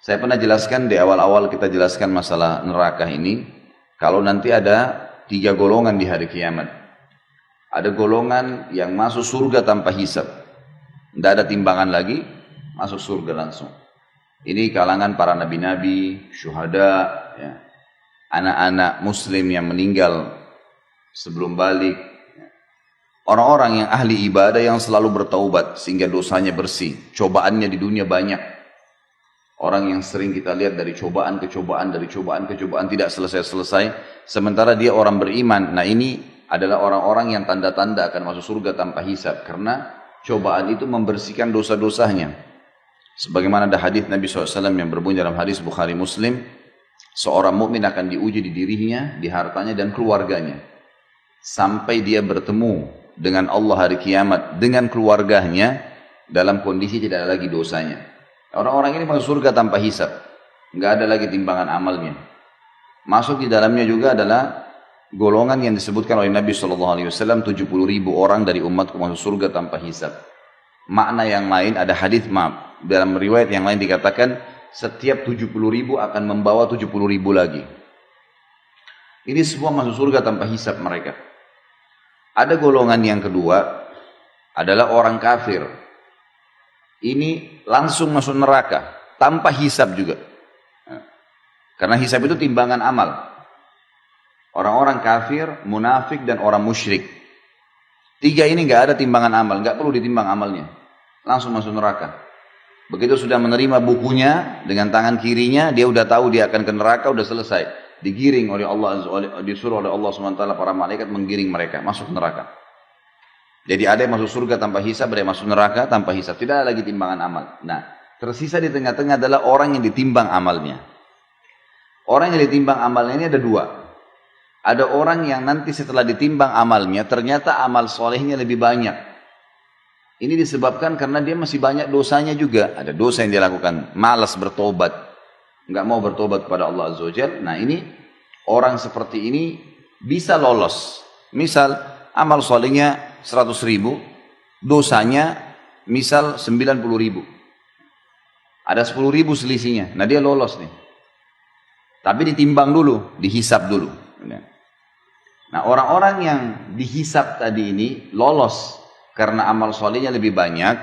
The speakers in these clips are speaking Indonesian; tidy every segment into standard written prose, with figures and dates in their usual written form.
Saya pernah jelaskan di awal-awal kita jelaskan masalah neraka ini, kalau nanti ada 3 golongan di hari kiamat. Ada golongan yang masuk surga tanpa hisab. Tidak ada timbangan lagi, masuk surga langsung. Ini kalangan para nabi-nabi, syuhada, ya, anak-anak muslim yang meninggal sebelum balik. Orang-orang yang ahli ibadah yang selalu bertaubat sehingga dosanya bersih. Cobaannya di dunia banyak. Orang yang sering kita lihat dari cobaan ke cobaan, dari cobaan ke cobaan tidak selesai-selesai. Sementara dia orang beriman. Nah ini adalah orang-orang yang tanda-tanda akan masuk surga tanpa hisab. Karena cobaan itu membersihkan dosa-dosanya. Sebagaimana ada hadis Nabi SAW yang berbunyi dalam hadis Bukhari Muslim. Seorang mukmin akan diuji di dirinya, di hartanya dan keluarganya. Sampai dia bertemu dengan Allah hari kiamat, dengan keluarganya, dalam kondisi tidak ada lagi dosanya. Orang-orang ini masuk surga tanpa hisab. Nggak ada lagi timbangan amalnya. Masuk di dalamnya juga adalah golongan yang disebutkan oleh Nabi SAW, 70.000 orang dari umatku masuk surga tanpa hisab. Makna yang lain, ada hadis dalam riwayat yang lain dikatakan, setiap 70.000 akan membawa 70.000 lagi. Ini semua masuk surga tanpa hisab mereka. Ada golongan yang kedua, adalah orang kafir. Ini langsung masuk neraka, tanpa hisab juga. Karena hisab itu timbangan amal. Orang-orang kafir, munafik, dan orang musyrik. 3 ini nggak ada timbangan amal, nggak perlu ditimbang amalnya. Langsung masuk neraka. Begitu sudah menerima bukunya dengan tangan kirinya, dia udah tahu dia akan ke neraka, udah selesai. Digiring oleh Allah, disuruh oleh Allah SWT para malaikat menggiring mereka masuk neraka. Jadi ada yang masuk surga tanpa hisab, ada yang masuk neraka tanpa hisab. Tidak ada lagi timbangan amal. Nah, tersisa di tengah-tengah adalah orang yang ditimbang amalnya. Orang yang ditimbang amalnya ini ada 2. Ada orang yang nanti setelah ditimbang amalnya, ternyata amal solehnya lebih banyak. Ini disebabkan karena dia masih banyak dosanya juga. Ada dosa yang dia lakukan, malas bertobat. Nggak mau bertobat kepada Allah Azza wa Jalla. Nah ini, orang seperti ini bisa lolos. Misal, amal solehnya 100.000, dosanya misal 90.000. Ada 10.000 selisihnya. Nah dia lolos nih. Tapi ditimbang dulu, dihisab dulu. Nah orang-orang yang dihisab tadi ini lolos karena amal solehnya lebih banyak,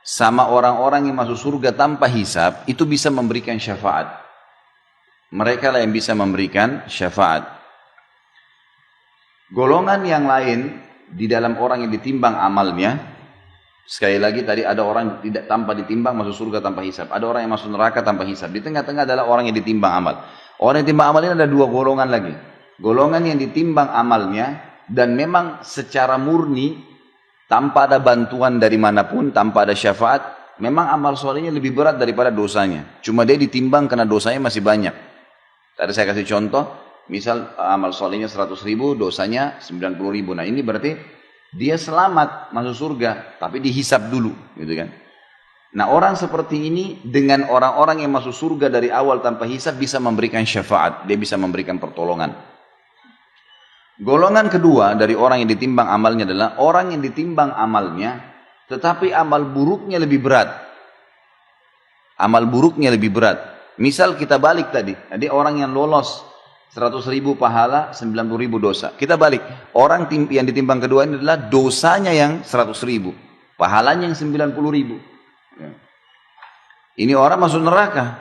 sama orang-orang yang masuk surga tanpa hisab, itu bisa memberikan syafaat. Mereka lah yang bisa memberikan syafaat. Golongan yang lain di dalam orang yang ditimbang amalnya, sekali lagi tadi ada orang tidak tanpa ditimbang masuk surga tanpa hisab, ada orang yang masuk neraka tanpa hisab. Di tengah-tengah adalah orang yang ditimbang amal. Orang yang ditimbang amal ini ada 2 golongan lagi. Golongan yang ditimbang amalnya dan memang secara murni tanpa ada bantuan dari manapun, tanpa ada syafaat, memang amal solehnya lebih berat daripada dosanya. Cuma dia ditimbang karena dosanya masih banyak. Tadi saya kasih contoh, misal amal solehnya 100.000, dosanya 90.000. Nah ini berarti dia selamat masuk surga, tapi dihisab dulu, gitu kan? Nah orang seperti ini dengan orang-orang yang masuk surga dari awal tanpa hisab bisa memberikan syafaat, dia bisa memberikan pertolongan. Golongan kedua dari orang yang ditimbang amalnya adalah orang yang ditimbang amalnya, tetapi amal buruknya lebih berat. Amal buruknya lebih berat. Misal kita balik tadi, ada orang yang lolos 100.000 pahala, 90.000 dosa. Kita balik, orang yang ditimbang kedua ini adalah dosanya yang 100.000, pahalanya yang 90.000. Ini orang masuk neraka.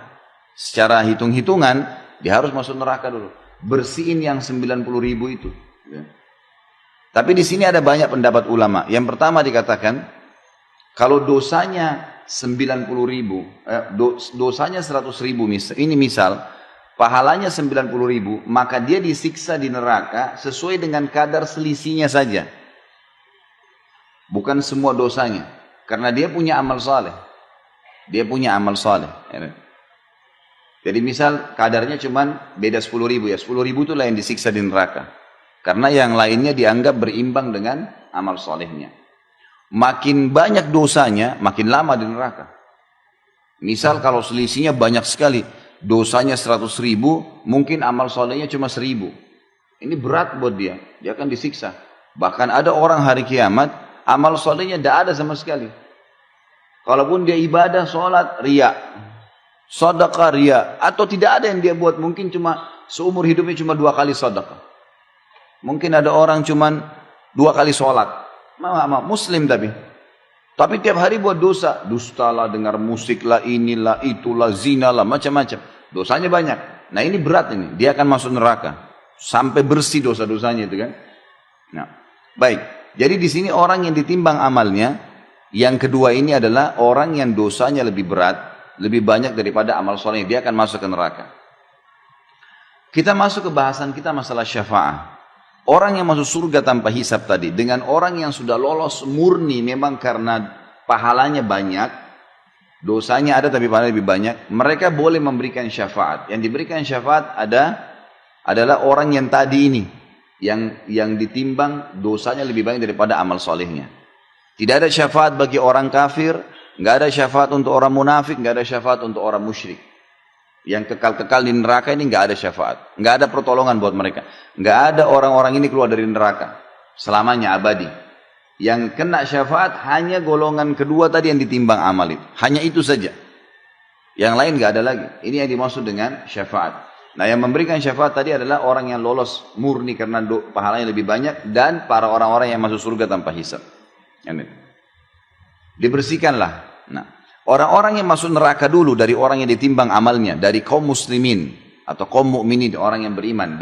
Secara hitung-hitungan, dia harus masuk neraka dulu. Bersihin yang 90.000 itu. Tapi di sini ada banyak pendapat ulama. Yang pertama dikatakan, kalau dosanya 90.000, dosanya 100.000, ini misal, pahalanya 90.000, maka dia disiksa di neraka sesuai dengan kadar selisihnya saja. Bukan semua dosanya. Karena dia punya amal saleh. Dia punya amal saleh. Jadi misal kadarnya cuma beda 10.000 ya. 10.000 itulah yang disiksa di neraka. Karena yang lainnya dianggap berimbang dengan amal salehnya. Makin banyak dosanya, makin lama di neraka. Misal kalau selisihnya banyak sekali, dosanya 100.000, mungkin amal solehnya cuma 1.000. Ini berat buat dia, dia akan disiksa. Bahkan ada orang hari kiamat, amal solehnya tidak ada sama sekali. Kalaupun dia ibadah, sholat, riya. sedekah ria, atau tidak ada yang dia buat, mungkin cuma seumur hidupnya cuma 2 kali sedekah. Mungkin ada orang cuma 2 kali sholat, muslim tapi tiap hari buat dosa, dusta lah, dengar musik lah, inilah, itulah, zina lah, macam-macam. Dosanya banyak. Nah ini berat ini, dia akan masuk neraka sampai bersih dosa-dosanya itu kan. Nah, baik. Jadi di sini orang yang ditimbang amalnya, yang kedua ini adalah orang yang dosanya lebih berat, lebih banyak daripada amal soleh, dia akan masuk ke neraka. Kita masuk ke bahasan kita masalah syafaat. Orang yang masuk surga tanpa hisab tadi, dengan orang yang sudah lolos murni memang karena pahalanya banyak, dosanya ada tapi pahalanya lebih banyak, mereka boleh memberikan syafaat. Yang diberikan syafaat adalah orang yang tadi ini, yang ditimbang dosanya lebih banyak daripada amal solehnya. Tidak ada syafaat bagi orang kafir, nggak ada syafaat untuk orang munafik, nggak ada syafaat untuk orang musyrik. Yang kekal-kekal di neraka ini nggak ada syafaat, nggak ada pertolongan buat mereka, nggak ada orang-orang ini keluar dari neraka selamanya abadi. Yang kena syafaat hanya golongan kedua tadi yang ditimbang amal itu, hanya itu saja. Yang lain nggak ada lagi. Ini yang dimaksud dengan syafaat. Nah, yang memberikan syafaat tadi adalah orang yang lolos murni karena pahalanya lebih banyak, dan para orang-orang yang masuk surga tanpa hisab. Dibersihkanlah. Nah, orang-orang yang masuk neraka dulu dari orang yang ditimbang amalnya, dari kaum muslimin atau kaum mukminin, orang yang beriman.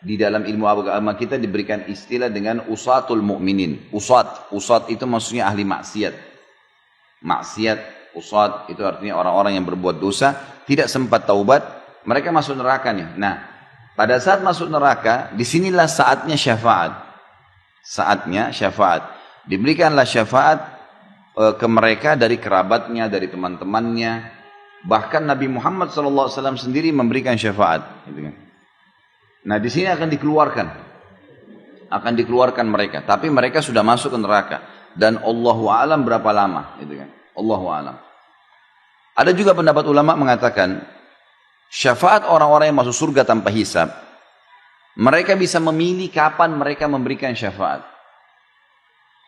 Di dalam ilmu agama kita diberikan istilah dengan usatul mukminin. Usat itu maksudnya ahli maksiat. Maksiat, usat itu artinya orang-orang yang berbuat dosa, tidak sempat taubat, mereka masuk neraka nih. Nah, pada saat masuk neraka, disinilah saatnya syafaat. Saatnya syafaat. Diberikanlah syafaat ke mereka dari kerabatnya, dari teman-temannya. Bahkan Nabi Muhammad SAW sendiri memberikan syafaat. Gitu kan. Nah di sini akan dikeluarkan mereka. Tapi mereka sudah masuk ke neraka. Dan Allahu a'lam berapa lama. Gitu kan. Allahu a'lam. Ada juga pendapat ulama mengatakan, syafaat orang-orang yang masuk surga tanpa hisab, mereka bisa memilih kapan mereka memberikan syafaat.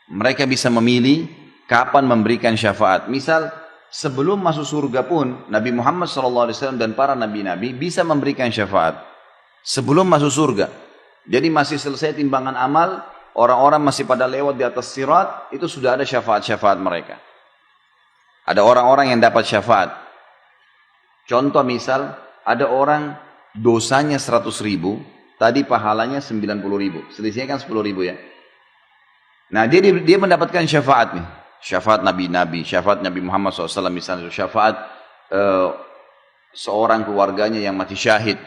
Mereka bisa memilih kapan memberikan syafaat. Misal sebelum masuk surga pun Nabi Muhammad SAW dan para nabi-nabi bisa memberikan syafaat sebelum masuk surga. Jadi masih selesai timbangan amal, orang-orang masih pada lewat di atas sirat, itu sudah ada syafaat-syafaat mereka. Ada orang-orang yang dapat syafaat. Contoh misal, ada orang dosanya 100.000, tadi pahalanya 90.000. Selisihnya kan 10.000 ya. Nah dia mendapatkan syafaat nih. Syafaat nabi-nabi, syafaat Nabi Muhammad SAW misalnya, syafaat seorang keluarganya yang mati syahid.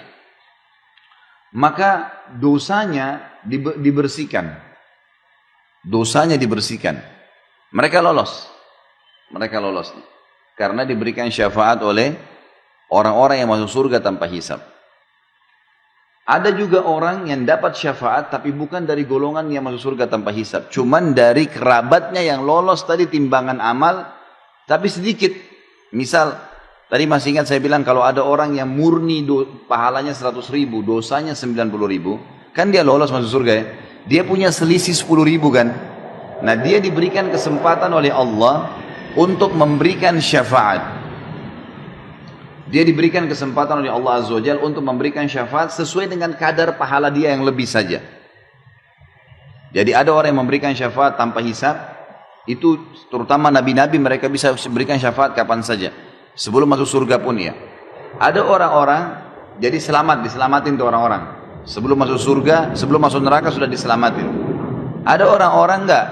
Maka dosanya dibersihkan. Dosanya dibersihkan. Mereka lolos. Karena diberikan syafaat oleh orang-orang yang masuk surga tanpa hisab. Ada juga orang yang dapat syafaat tapi bukan dari golongan yang masuk surga tanpa hisab. Cuman dari kerabatnya yang lolos tadi timbangan amal tapi sedikit. Misal, tadi masih ingat saya bilang kalau ada orang yang murni pahalanya 100.000, dosanya 90.000, kan dia lolos masuk surga ya. Dia punya selisih 10.000 kan. Nah dia diberikan kesempatan oleh Allah untuk memberikan syafaat. Dia diberikan kesempatan oleh Allah Azza wa Jalla untuk memberikan syafaat sesuai dengan kadar pahala dia yang lebih saja. Jadi ada orang yang memberikan syafaat tanpa hisab, itu terutama nabi-nabi mereka bisa berikan syafaat kapan saja. Sebelum masuk surga pun ya. Ada orang-orang, jadi diselamatin tuh orang-orang. Sebelum masuk surga, sebelum masuk neraka sudah diselamatin. Ada orang-orang enggak.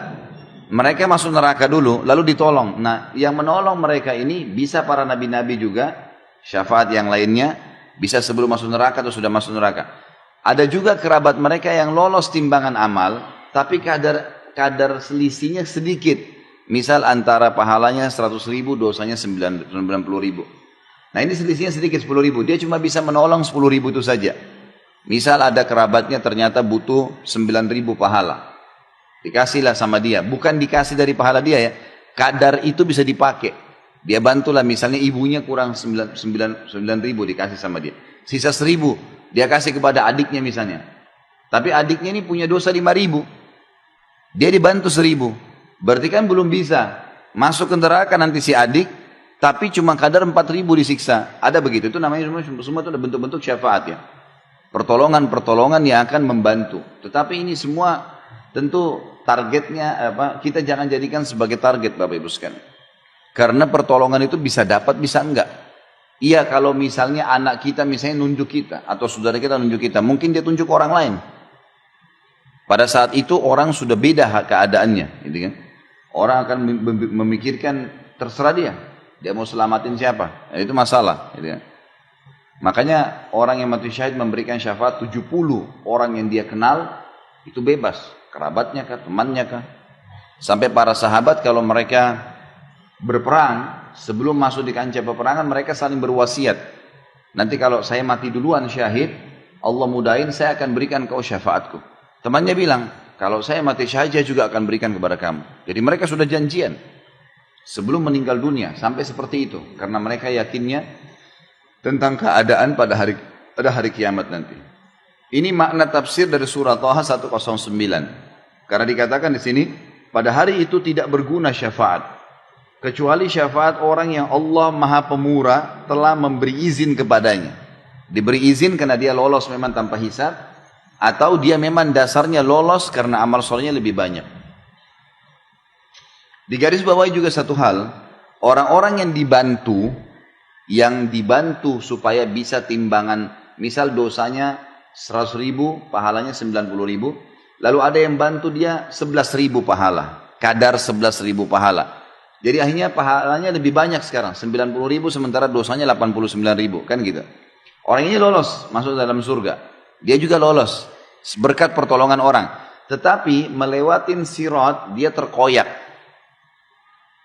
Mereka masuk neraka dulu, lalu ditolong. Nah, yang menolong mereka ini bisa para nabi-nabi juga. Syafaat yang lainnya bisa sebelum masuk neraka atau sudah masuk neraka. Ada juga kerabat mereka yang lolos timbangan amal, tapi kadar selisihnya sedikit. Misal antara pahalanya 100.000, dosanya 90.000. Nah ini selisihnya sedikit 10.000. Dia cuma bisa menolong 10.000 itu saja. Misal ada kerabatnya ternyata butuh 9.000 pahala. Dikasihlah sama dia. Bukan dikasih dari pahala dia ya. Kadar itu bisa dipakai. Dia bantulah misalnya ibunya kurang 9.000 dikasih sama dia. Sisa 1.000 dia kasih kepada adiknya misalnya. Tapi adiknya ini punya dosa 5.000. Dia dibantu 1.000. Berarti kan belum bisa. Masuk ke neraka nanti si adik. tapi cuma kadar 4.000 disiksa. Ada begitu, itu namanya semua itu ada bentuk-bentuk syafaat ya. Pertolongan-pertolongan yang akan membantu. Tetapi ini semua tentu targetnya kita jangan jadikan sebagai target Bapak Ibu sekalian. Karena pertolongan itu bisa dapat, bisa enggak. Iya, kalau misalnya anak kita misalnya nunjuk kita atau saudara kita nunjuk kita, mungkin dia tunjuk orang lain. Pada saat itu orang sudah beda keadaannya, gitu kan. Orang akan memikirkan terserah dia mau selamatin siapa, itu masalah, gitu kan. Makanya orang yang mati syahid memberikan syafaat 70 orang yang dia kenal itu bebas, kerabatnya kah, temannya kah. Sampai para sahabat kalau mereka berperang, sebelum masuk di kancah peperangan mereka saling berwasiat. Nanti kalau saya mati duluan syahid, Allah mudahin saya akan berikan kau syafaatku. Temannya bilang, kalau saya mati syahid saya juga akan berikan kepada kamu. Jadi mereka sudah janjian sebelum meninggal dunia, sampai seperti itu. Karena mereka yakinnya tentang keadaan pada hari kiamat nanti. Ini makna tafsir dari surah Taha 109. Karena dikatakan di sini, pada hari itu tidak berguna syafaat, kecuali syafaat orang yang Allah Maha Pemurah telah memberi izin kepadanya. Diberi izin karena dia lolos memang tanpa hisab, atau dia memang dasarnya lolos karena amal solehnya lebih banyak. Di garis bawah juga satu hal, orang-orang yang dibantu supaya bisa timbangan, misal dosanya 100.000, pahalanya 90.000, lalu ada yang bantu dia 11.000 pahala, kadar 11.000 pahala. Jadi akhirnya pahalanya lebih banyak sekarang, 90.000 sementara dosanya 89.000, kan gitu. Orang ini lolos masuk dalam surga. Dia juga lolos berkat pertolongan orang. Tetapi melewatin sirat dia terkoyak.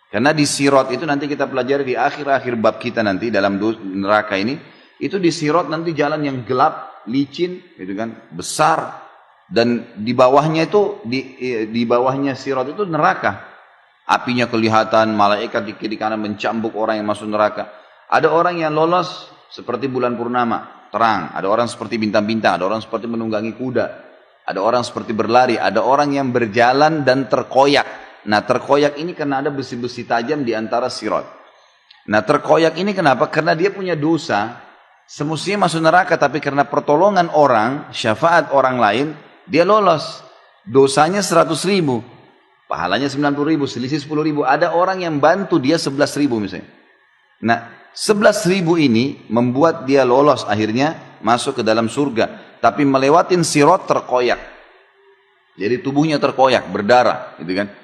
Karena di sirat itu nanti kita pelajari di akhir-akhir bab kita nanti dalam neraka ini. Itu di sirat nanti jalan yang gelap, licin, gitu kan, besar. Dan di bawahnya itu, di bawahnya sirat itu neraka. Apinya kelihatan, malaikat di kiri kanan mencambuk orang yang masuk neraka. Ada orang yang lolos seperti bulan purnama, terang. Ada orang seperti bintang-bintang, ada orang seperti menunggangi kuda, ada orang seperti berlari, ada orang yang berjalan dan terkoyak. Nah, terkoyak ini karena ada besi-besi tajam di antara sirat. Nah, terkoyak ini kenapa? Karena dia punya dosa, semestinya masuk neraka, tapi karena pertolongan orang, syafaat orang lain, dia lolos. Dosanya 100.000, pahalanya 90.000, selisih 10.000. Ada orang yang bantu dia 11.000 misalnya. Nah, 11.000 ini membuat dia lolos akhirnya masuk ke dalam surga. Tapi melewatin sirat terkoyak. Jadi tubuhnya terkoyak, berdarah, gitu kan.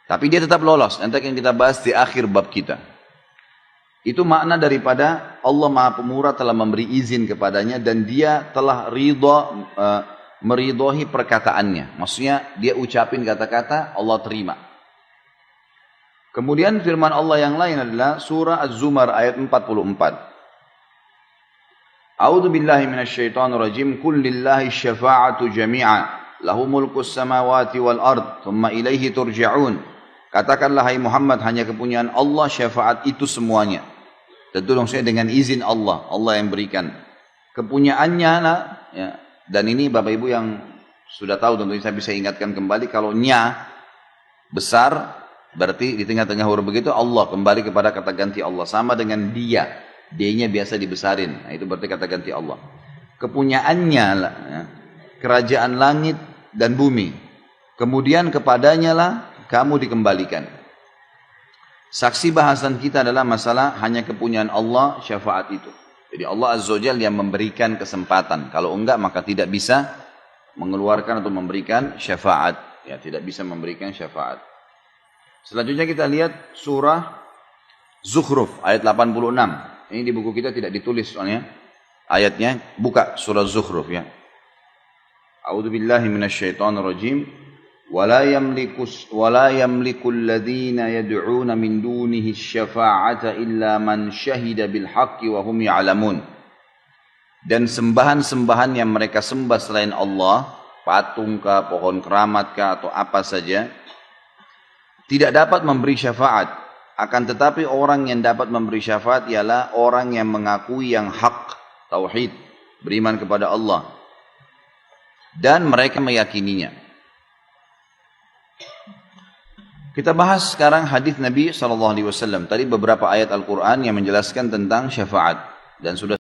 Tapi dia tetap lolos. Nanti akan kita bahas di akhir bab kita. Itu makna daripada Allah Maha Pemurah telah memberi izin kepadanya dan dia telah meridhoi perkataannya. Maksudnya dia ucapin kata-kata, Allah terima. Kemudian firman Allah yang lain adalah surah Az-Zumar ayat 44. A'udzu billahi minasyaitonir rajim. Qul lillahi syafa'atu jami'a, lahu mulkus samawati wal ard, thumma ilaihi turja'un. Katakanlah hai Muhammad, hanya kepunyaan Allah syafaat itu semuanya. Tentu dong saya dengan izin Allah, Allah yang berikan. Kepunyaannya lah, ya. Dan ini Bapak Ibu yang sudah tahu tentunya saya bisa ingatkan kembali, kalau nya besar berarti di tengah-tengah huruf begitu Allah, kembali kepada kata ganti Allah. Sama dengan dia, D-nya biasa dibesarin, nah, itu berarti kata ganti Allah. Kepunyaannya lah, ya, kerajaan langit dan bumi, kemudian kepadanya lah kamu dikembalikan. Saksi bahasan kita adalah masalah hanya kepunyaan Allah syafaat itu. Jadi Allah Azza wa Jalla yang memberikan kesempatan. Kalau enggak maka tidak bisa mengeluarkan atau memberikan syafaat. Ya, tidak bisa memberikan syafaat. Selanjutnya kita lihat surah Zukhruf ayat 86. Ini di buku kita tidak ditulis soalnya ayatnya. Buka surah Zukhruf ya. A'udzu billahi minasyaitonir rajim. ولا يملك الذين يدعون من دونه الشفاعة إلا من شهد بالحق وهم يعلمون. Dan sembahan-sembahan yang mereka sembah selain Allah, patung kah, pohon keramat kah, atau apa saja, tidak dapat memberi syafaat. Akan tetapi orang yang dapat memberi syafaat ialah orang yang mengakui yang hak, tauhid, beriman kepada Allah, dan mereka meyakininya. Kita bahas sekarang hadis Nabi SAW. Tadi beberapa ayat Al-Quran yang menjelaskan tentang syafaat. Dan sudah